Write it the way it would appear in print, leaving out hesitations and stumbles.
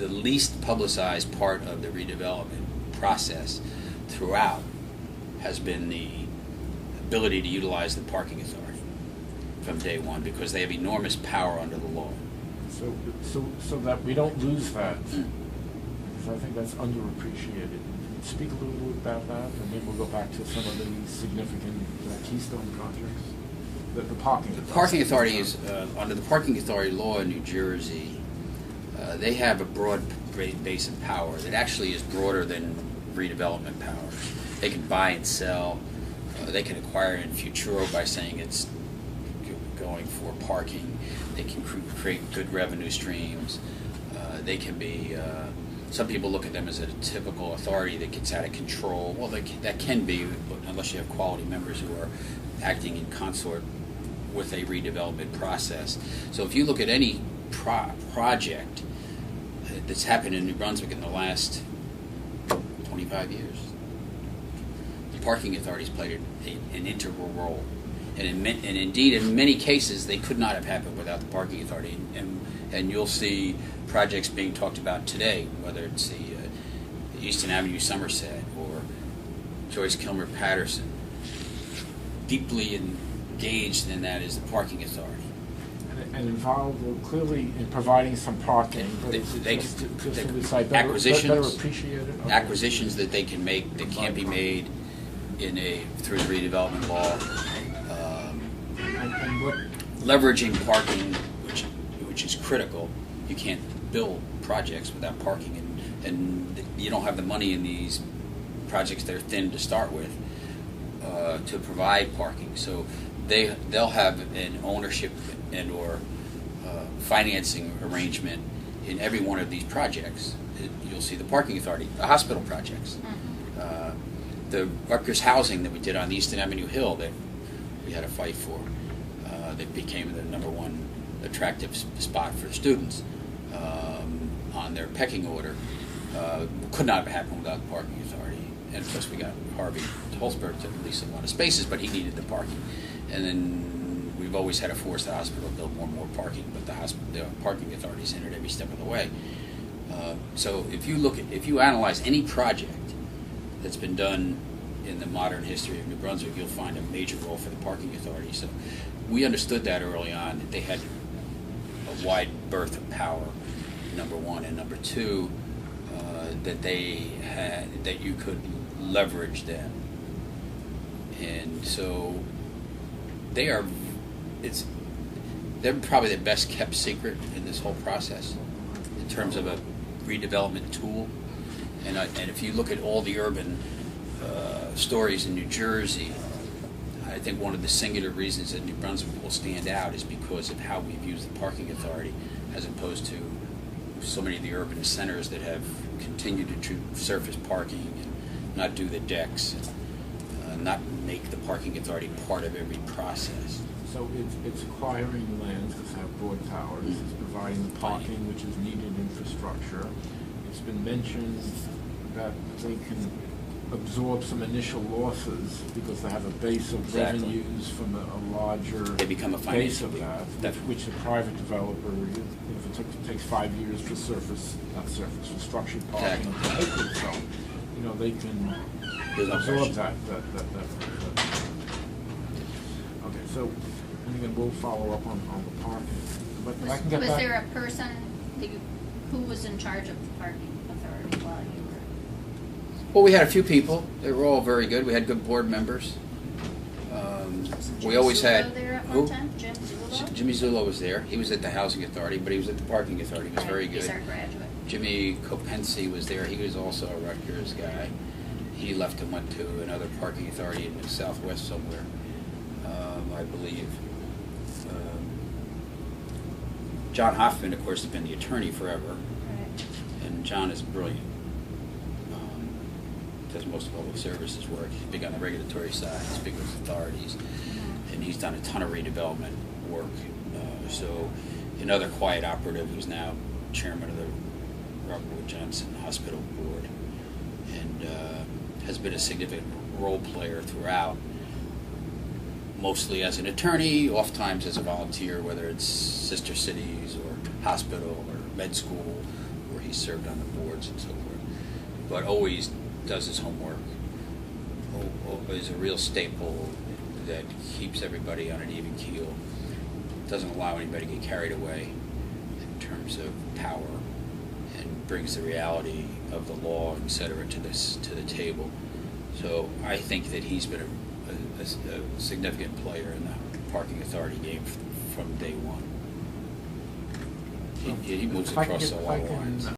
the least publicized part of the redevelopment process throughout has been the ability to utilize the parking authority from day one, because they have enormous power under the law. So that we don't lose that, because I think that's underappreciated. Speak a little bit about that, and maybe we'll go back to some of the significant keystone projects. The parking. The parking authority is under the parking authority law in New Jersey. They have a broad base of power that actually is broader than redevelopment power. They can buy and sell. They can acquire in futuro by saying it's going for parking. They can create good revenue streams. They can be. Some people look at them as a typical authority that gets out of control. Well, that can be, unless you have quality members who are acting in consort with a redevelopment process. So if you look at any project that's happened in New Brunswick in the last 25 years, the parking authorities played an integral role. And indeed, in many cases, they could not have happened without the parking authority. And you'll see projects being talked about today, whether it's the Easton Avenue Somerset or Joyce Kilmer Patterson. Deeply engaged in that is the parking authority. And involved clearly in providing some parking. Acquisitions, better appreciated. Okay. Acquisitions that they can make that can't be made through the redevelopment law. And what leveraging parking, which is critical. You can't build projects without parking, and you don't have the money in these projects that are thin to start with to provide parking. So they'll have an ownership and or financing arrangement in every one of these projects. You'll see the parking authority, the hospital projects, the Rutgers housing that we did on Easton Avenue Hill that we had a fight for. That became the #1 attractive spot for students on their pecking order. Could not have happened without the parking authority. And of course we got Harvey Holzberg to lease a lot of spaces, but he needed the parking. And then we've always had to force the hospital to build more and more parking, but the parking authority's in it every step of the way. So if you analyze any project that's been done in the modern history of New Brunswick, you'll find a major role for the parking authority. So we understood that early on, that they had a wide berth of power, #1, and '2, that you could leverage them. And so they're probably the best kept secret in this whole process in terms of a redevelopment tool. And if you look at all the urban stories in New Jersey, I think one of the singular reasons that New Brunswick will stand out is because of how we've used the parking authority, as opposed to so many of the urban centers that have continued to surface parking and not do the decks, and not make the parking authority part of every process. So it's acquiring lands that have broad powers. It's providing the parking, which is needed infrastructure. It's been mentioned that they can absorb some initial losses because they have a base of revenues from a larger they become a base of that, which the private developer, if it takes 5 years for structured parking, so they can absorb that. Okay, so and again we'll follow up on the parking. But I can get was back. there a person who was in charge of the parking authority while you were? Well, we had a few people. They were all very good. We had good board members. We always had there at one time? Jim Zulo? Jimmy Zulo was there. He was at the Housing Authority, but he was at the Parking Authority. He was very good. He's our graduate. Jimmy Copensi was there. He was also a Rutgers guy. He left and went to another parking authority in the Southwest somewhere, I believe. John Hoffman, of course, has been the attorney forever, Right. and John is brilliant. Does most of public services work. He's big on the regulatory side. He's big with authorities, and he's done a ton of redevelopment work. So another quiet operative who's now chairman of the Robert Wood Johnson Hospital Board, and has been a significant role player throughout, mostly as an attorney, oftentimes as a volunteer, whether it's sister cities or hospital or med school or he's served on the boards and so forth, but always does his homework. Is a real staple that keeps everybody on an even keel. Doesn't allow anybody to get carried away in terms of power, and brings the reality of the law, et cetera, to the table. So I think that he's been a significant player in the parking authority game from day one. He moves across a lot of lines.